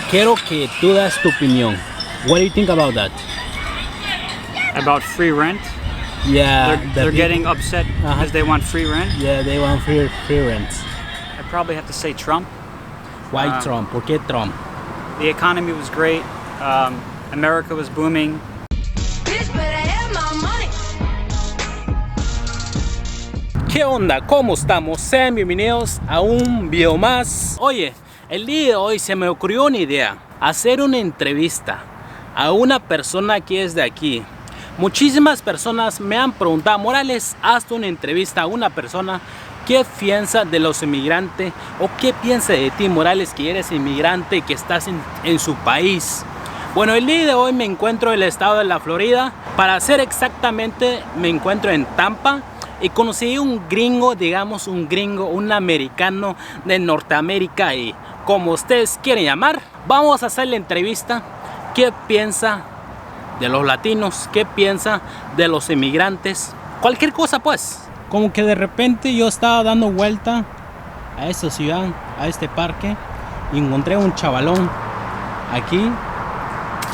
quiero que tú das tu opinión. What do you think about that? About free rent? Yeah, They're getting upset because they want free rent? Yeah, they want free rent. I probably have to say Trump. Why Trump? ¿Por qué Trump? The economy was great. America was booming. ¿Qué onda? ¿Cómo estamos? Sean bienvenidos a un video más. Oye, el día de hoy se me ocurrió una idea. Hacer una entrevista a una persona que es de aquí. Muchísimas personas me han preguntado, Morales, hazte una entrevista a una persona que piensa de los inmigrantes o qué piensa de ti, Morales, que eres inmigrante y que estás en su país. Bueno, el día de hoy me encuentro en el estado de la Florida. Para ser exactamente, me encuentro en Tampa. Y conocí un gringo, digamos un americano de Norteamérica y como ustedes quieren llamar. Vamos a hacer la entrevista. ¿Qué piensa de los latinos? ¿Qué piensa de los inmigrantes? Cualquier cosa pues. Como que de repente yo estaba dando vuelta a esta ciudad, a este parque. Y encontré un chavalón aquí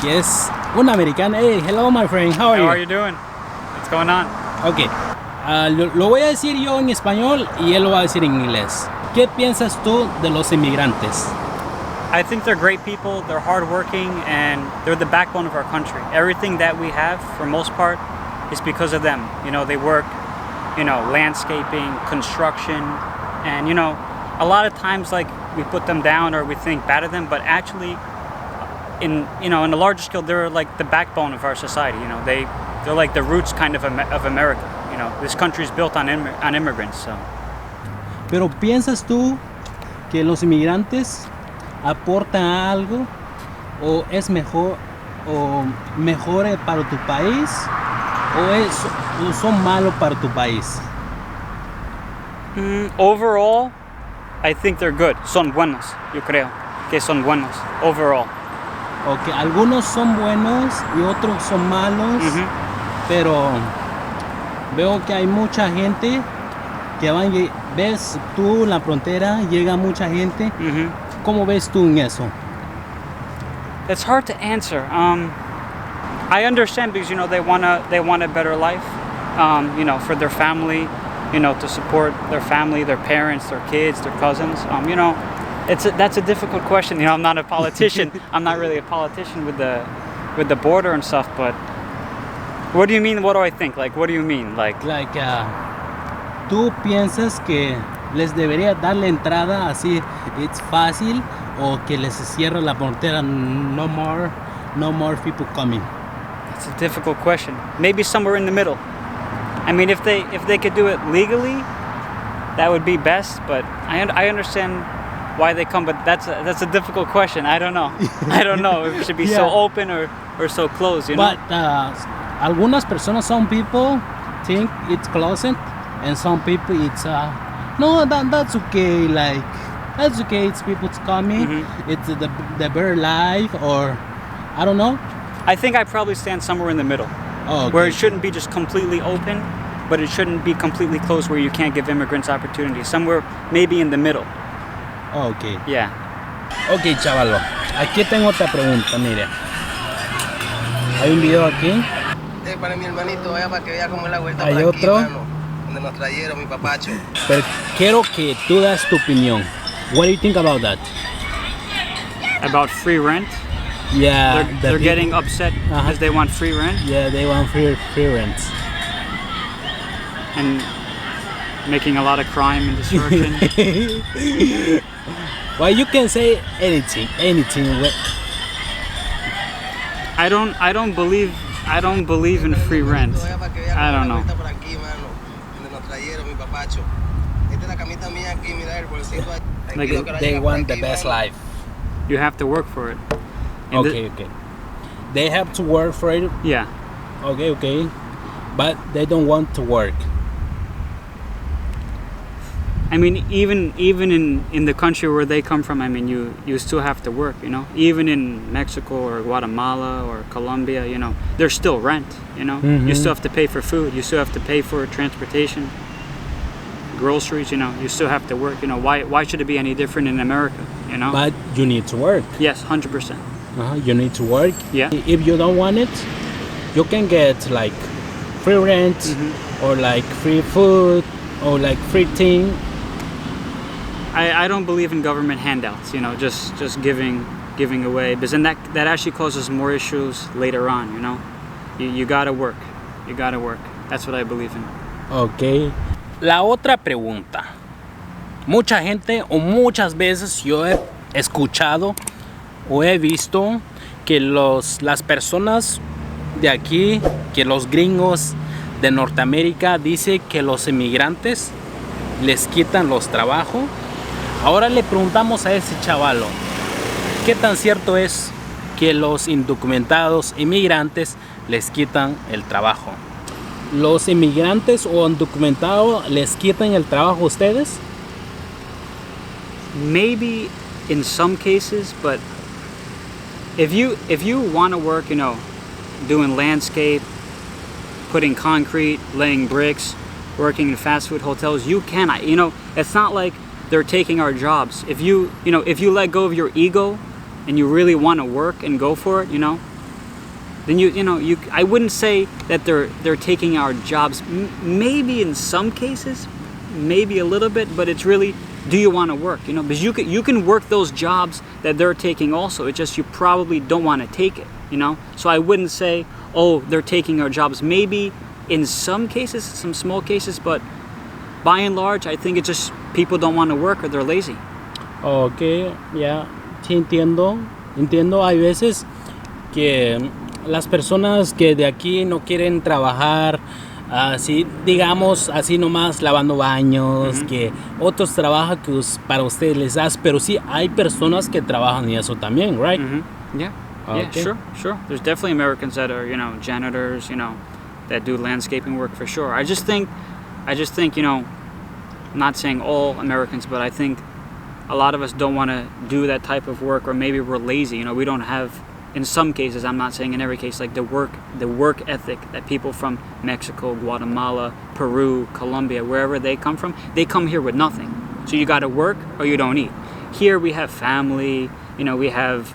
que es un americano. Hey, hello my friend, how are you? How are you doing? What's going on? Okay. Lo voy a decir yo en español y él lo va a decir en inglés. ¿Qué piensas tú de los inmigrantes? I think they're great people, they're hardworking, and they're the backbone of our country. Everything that we have, for most part, is because of them. You know, they work, landscaping, construction, and, a lot of times, like, we put them down or we think bad of them, but actually, in a larger scale, they're like the backbone of our society. They're like the roots kind of America. This country is built on immigrants. So. Pero ¿piensas tú que los inmigrantes aportan algo o es mejor o mejores para tu país o son malos para tu país? Overall, I think they're good. Son buenos, yo creo que son buenos overall. Okay, algunos son buenos y otros son malos, pero veo que hay mucha gente que van, ves tú en la frontera, llega mucha gente. ¿Cómo ves tú en eso? It's hard to answer. I understand because they want a better life, for their family, to support their family, their parents, their kids, their cousins. That's a difficult question. I'm not a politician. I'm not really a politician with the border and stuff, but what do you mean? What do I think? Like, what do you mean? ¿Tú piensas que les debería dar la entrada así, it's fácil, o que les cierra la frontera, no more people coming? It's a difficult question. Maybe somewhere in the middle. I mean, if they could do it legally, that would be best. But I understand why they come, but that's a difficult question. I don't know. I don't know if it should be so open or so closed. But algunas personas, some people think it's closed, and some people it's no, that's okay. Like that's okay. It's people's coming. It's the better life, or I don't know. I think I probably stand somewhere in the middle, where it shouldn't be just completely open, but it shouldn't be completely closed where you can't give immigrants opportunities. Somewhere maybe in the middle. Okay. Yeah. Okay, chavalo. Aquí tengo otra pregunta, mire. Hay un video aquí. Para mi hermanito, vaya para que vea cómo es la vuelta hay por aquí, otro. mano, donde nos trajeron mi papacho. Pero quiero que tú das tu opinión. What do you think about that? About free rent? Yeah. They're getting upset because they want free rent? Yeah, they want free rent. And making a lot of crime and destruction. Well, you can say anything. I don't believe in free rent. I don't know. Like they want the best life. You have to work for it. Okay. They have to work for it. Yeah. Okay. But they don't want to work. I mean, even in the country where they come from, I mean, you still have to work, Even in Mexico or Guatemala or Colombia, there's still rent, You still have to pay for food. You still have to pay for transportation. groceries, you know, you still have to work. You know, why should it be any different in America, you know? But you need to work. Yes, 100%. You need to work. Yeah. If you don't want it, you can get like free rent or like free food or like free thing. I don't believe in government handouts, you know, just giving away, because then that actually causes more issues later on, you know. You gotta work. You gotta work. That's what I believe in. Ok. La otra pregunta. Mucha gente o muchas veces yo he escuchado o he visto que las personas de aquí, que los gringos de Norteamérica dicen que los inmigrantes les quitan los trabajos. Ahora le preguntamos a ese chavalo, ¿qué tan cierto es que los indocumentados inmigrantes les quitan el trabajo? ¿Los inmigrantes o indocumentados les quitan el trabajo a ustedes? Maybe in some cases, but if you want to work, you know, doing landscape, putting concrete, laying bricks, working in fast food hotels, you can. You know, it's not like they're taking our jobs. If you let go of your ego and you really want to work and go for it, you know, then I wouldn't say that they're taking our jobs. Maybe in some cases, maybe a little bit, but it's really, do you want to work? You know, because you can work those jobs that they're taking also. It's just you probably don't want to take it, you know. So I wouldn't say, oh, they're taking our jobs. Maybe in some cases, some small cases, but by and large, I think it's just people don't want to work or they're lazy. Ok, ya, sí entiendo. Hay veces que las personas que de aquí no quieren trabajar así, digamos, así nomás lavando baños, que otros trabajan que para ustedes les das, pero sí hay personas que trabajan y eso también, right? Yeah. Okay. Yeah, sure. There's definitely Americans that are, you know, janitors, you know, that do landscaping work for sure. I just think, you know, I'm not saying all Americans, but I think a lot of us don't want to do that type of work, or maybe we're lazy. You know, we don't have, in some cases, I'm not saying in every case, like the work ethic that people from Mexico, Guatemala, Peru, Colombia, wherever they come here with nothing. So you got to work or you don't eat. Here we have family, you know, we have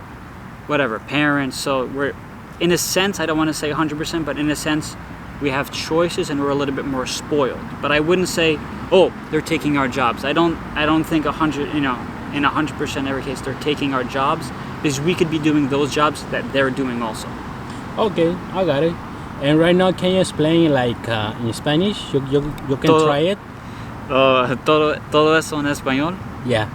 whatever, parents. So we're, in a sense, I don't want to say 100%, but in a sense, we have choices and we're a little bit more spoiled. But I wouldn't say, oh, they're taking our jobs. I don't think 100, you know, in 100% every case they're taking our jobs, because we could be doing those jobs that they're doing also. Okay, I got it. And right now, can you explain like in Spanish? You can try it. Todo eso en español. Yeah.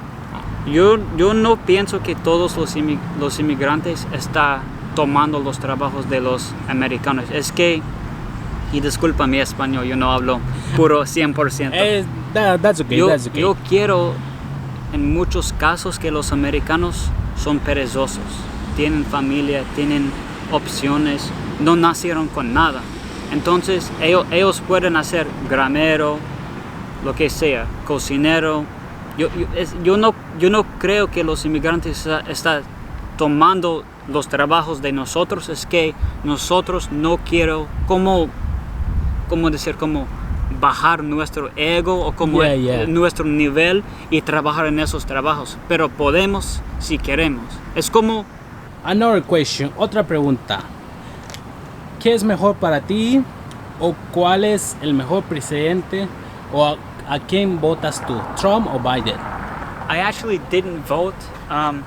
Yo no pienso que todos los inmigrantes están tomando los trabajos de los americanos. Es que, y disculpa mi español, yo no hablo puro 100%. That's okay. Yo quiero, en muchos casos, que los americanos son perezosos. Tienen familia, tienen opciones, no nacieron con nada. Entonces, ellos pueden hacer gramero, lo que sea, cocinero. Yo no creo que los inmigrantes están tomando los trabajos de nosotros. Es que nosotros no quiero como bajar nuestro ego o como nuestro nivel y trabajar en esos trabajos, pero podemos si queremos. Es como... Another question, otra pregunta. ¿Qué es mejor para ti o cuál es el mejor presidente o a quién votas tú, Trump o Biden? I actually didn't vote. I'm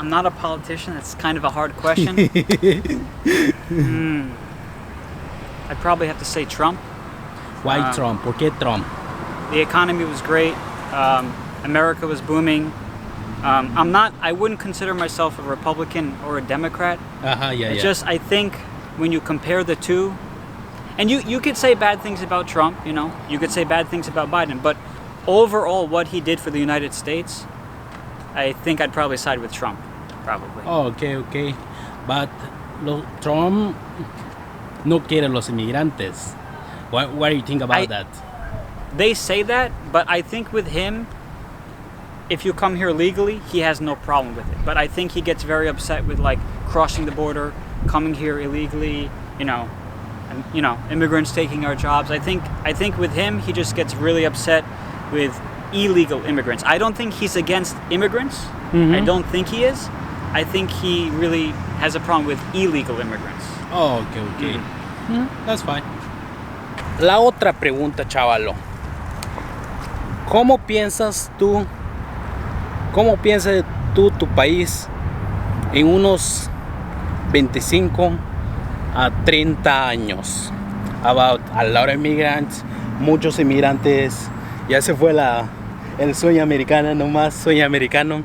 not a politician. It's kind of a hard question. I'd probably have to say Trump. Why Trump? ¿Por qué Trump? The economy was great. America was booming. I wouldn't consider myself a Republican or a Democrat. Just, I think when you compare the two, and you could say bad things about Trump, you know, you could say bad things about Biden, but overall what he did for the United States, I think I'd probably side with Trump, probably. Oh, okay. But Trump no quiere los inmigrantes. What do you think about that? They say that, but I think with him, if you come here legally, he has no problem with it. But I think he gets very upset with like crossing the border, coming here illegally, you know, immigrants taking our jobs. I think with him, he just gets really upset with illegal immigrants. I don't think he's against immigrants. Mhm. I don't think he is. I think he really has a problem with illegal immigrants. Oh, ok. That's fine. La otra pregunta, chavalo. ¿Cómo piensas tú tu país en unos 25 a 30 años? About a lot of immigrants, muchos inmigrantes. Ya se fue el sueño americano, nomás sueño americano.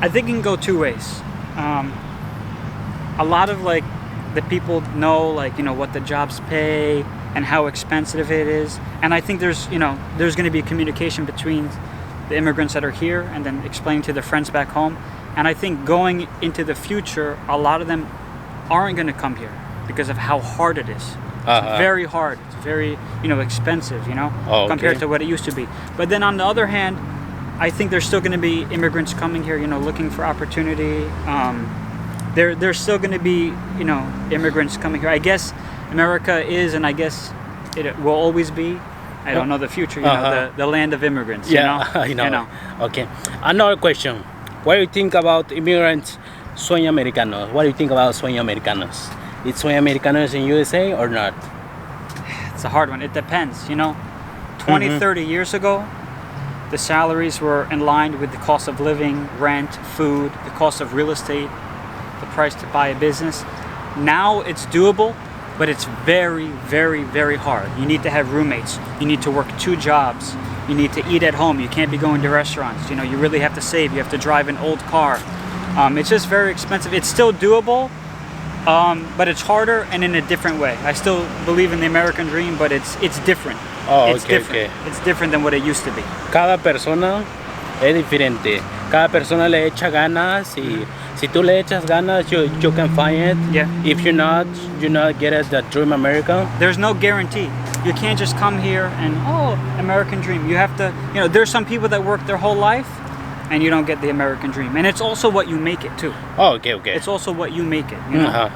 I think it can go two ways. A lot of like the people know what the jobs pay and how expensive it is, and I think there's going to be communication between the immigrants that are here and then explaining to their friends back home. And I think going into the future, a lot of them aren't going to come here because of how hard it is. It's very hard. It's very expensive, compared to what it used to be. But then on the other hand, I think there's still going to be immigrants coming here, looking for opportunity. There's still going to be, immigrants coming here. I guess America is, and I guess it will always be. I don't know the future, the land of immigrants. I know. Okay. Another question. What do you think about immigrants, sueño americanos? What do you think about sueño americanos? Is sueño americanos in USA or not? It's a hard one. It depends, 20, 30 years ago, the salaries were in line with the cost of living, rent, food, the cost of real estate, the price to buy a business. Now it's doable, but it's very, very, very hard. You need to have roommates. You need to work 2 jobs. You need to eat at home. You can't be going to restaurants. You really have to save. You have to drive an old car. It's just very expensive. It's still doable, but it's harder and in a different way. I still believe in the American dream, but it's different. Oh, it's different. It's different than what it used to be. Cada persona es diferente. Cada persona le echa ganas y si tú le echas ganas, you can find it. Yeah. If you not get it, the dream America. There's no guarantee. You can't just come here and American dream. You have to, there's some people that work their whole life and you don't get the American dream. And it's also what you make it too. Oh, okay. It's also what you make it.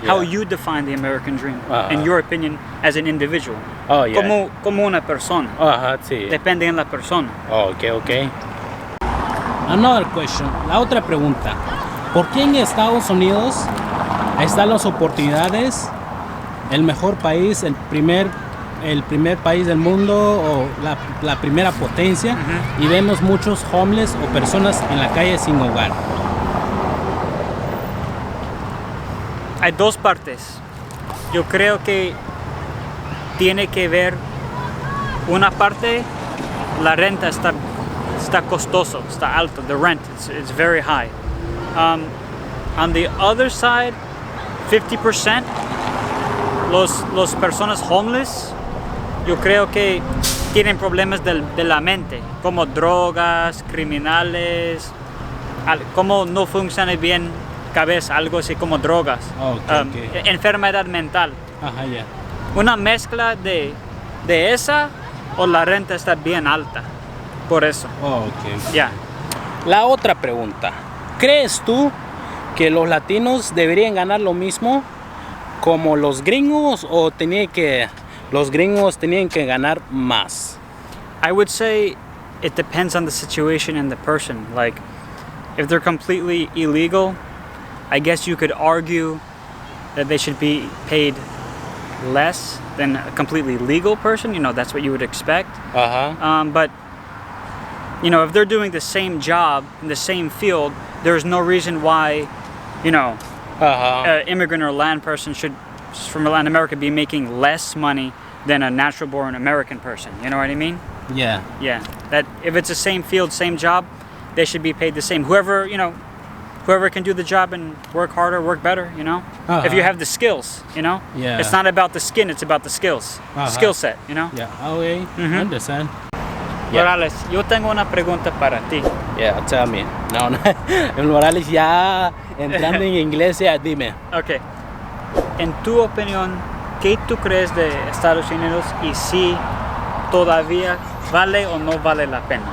How you define the American dream, in your opinion, as an individual. Oh, yeah. Como una persona. Sí. Depende de la persona. Oh, okay. Another question. La otra pregunta. ¿Por qué en Estados Unidos están las oportunidades? El mejor país, el primer país del mundo o la primera potencia, y vemos muchos homeless o personas en la calle sin hogar. Hay dos partes. Yo creo que tiene que ver una parte, la renta está costoso, está alto, the rent it's very high. On the other side, 50% los personas homeless, yo creo que tienen problemas de la mente, como drogas, criminales, como no funciona bien cabeza, algo así como drogas, enfermedad mental. Una mezcla de esa o la renta está bien alta, por eso. La otra pregunta, ¿crees tú que los latinos deberían ganar lo mismo como los gringos o los gringos tenían que ganar más? I would say it depends on the situation and the person. Like, if they're completely illegal, I guess you could argue that they should be paid less than a completely legal person. That's what you would expect. But if they're doing the same job in the same field, there's no reason why, an immigrant or land person from Latin America be making less money than a natural-born American person. You know what I mean? Yeah. That if it's the same field, same job, they should be paid the same. Whoever can do the job and work harder, work better. If you have the skills. Yeah. It's not about the skin; it's about the skills, skill set. Yeah. Okay. Understand. Morales, yo tengo una pregunta para ti. Yeah, tell me. No. Morales ya entrando en inglés, ya dime. Okay. En tu opinión, ¿qué tú crees de Estados Unidos y si todavía vale o no vale la pena?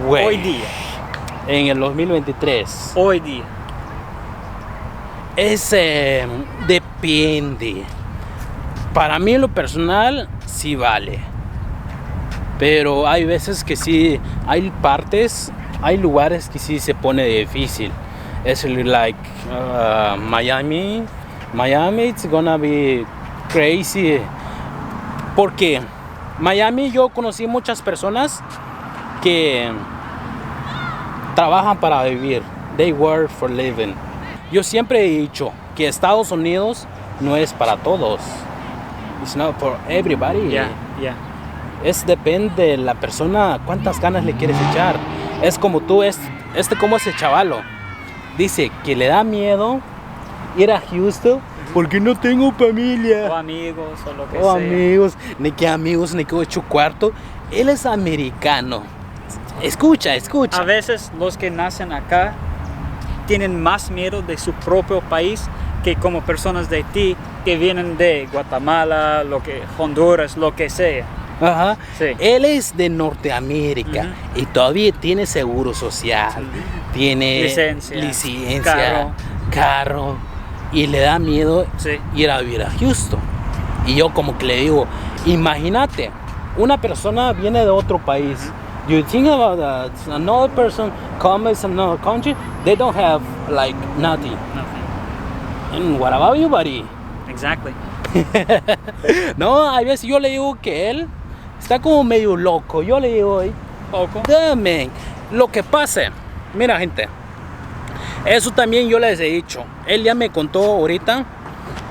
Hoy día. En el 2023. Hoy día. Depende. Para mí en lo personal, sí vale. pero hay veces que sí, hay partes, hay lugares que sí se pone difícil. Es like Miami, it's gonna be crazy. Porque Miami yo conocí muchas personas que trabajan para vivir. They work for living. Yo siempre he dicho que Estados Unidos no es para todos. It's not for everybody. Yeah. Es depende de la persona, cuántas ganas le quieres echar. Es como tú, como ese chavalo. Dice que le da miedo ir a Houston porque no tengo familia. O amigos, o lo que O sea. amigos, ni que 8 cuartos. Él es americano. Escucha. A veces los que nacen acá tienen más miedo de su propio país que como personas de Haití que vienen de Guatemala, Honduras, lo que sea. Ajá. Sí. Él es de Norteamérica y todavía tiene seguro social, tiene licencia, carro, y le da miedo ir a vivir a Houston. Y yo como que le digo, imagínate, una persona viene de otro país. You think about that, another person comes from another country, they don't have like nothing. And what about you, buddy? Exactly. No, a veces yo le digo que él está como medio loco. Yo le digo, Poco. dame. Lo que pasa, mira gente, eso también yo les he dicho. Él ya me contó ahorita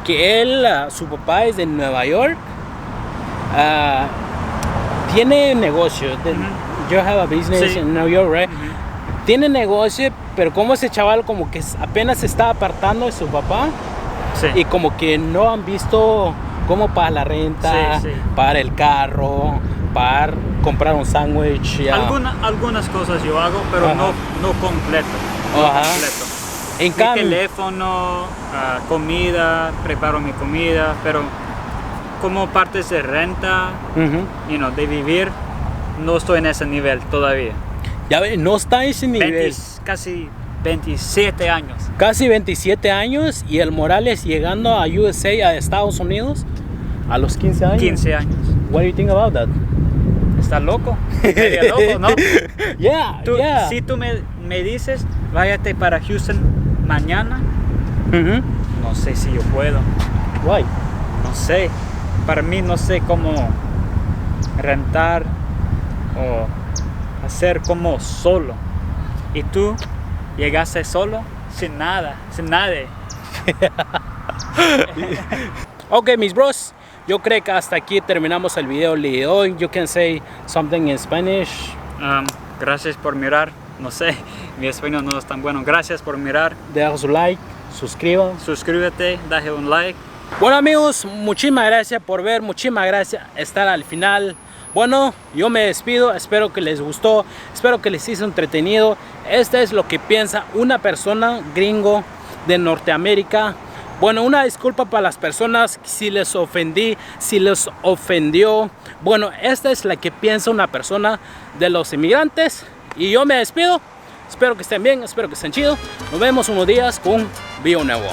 que él, su papá es de Nueva York, tiene negocio. You have a business in New York, right? Tiene negocio, pero como ese chaval como que apenas se está apartando de su papá. Sí. Y como que no han visto cómo para la renta, para el carro, para comprar un sándwich. Algunas cosas yo hago, pero no completo. En cambio, teléfono, comida, preparo mi comida, pero como partes de renta, de vivir, no estoy en ese nivel todavía. Ya ves, no está en ese nivel. Casi 27 años. Casi 27 años y el Morales llegando a USA, a Estados Unidos, a los 15 años. 15 años. What do you think about that? Está loco. Medio loco, ¿no? Yeah. Si tú me dices, váyate para Houston mañana, no sé si yo puedo. Why? No sé. Para mí no sé cómo rentar o hacer como solo. Y tú llegaste solo sin nada, sin nadie. Ok, mis bros, yo creo que hasta aquí terminamos el video de hoy. You can say something in Spanish. Gracias por mirar. No sé, mi español no es tan bueno. Gracias por mirar. Deja su like, suscríbete, deje un like. Bueno amigos, muchísimas gracias por ver, muchísimas gracias por estar al final. Bueno, yo me despido, espero que les gustó, espero que les hizo entretenido. Esto es lo que piensa una persona gringo de Norteamérica. Bueno, una disculpa para las personas si les ofendí, si les ofendió. Bueno, esta es la que piensa una persona de los inmigrantes. Y yo me despido, espero que estén bien, espero que estén chidos. Nos vemos unos días con un video nuevo.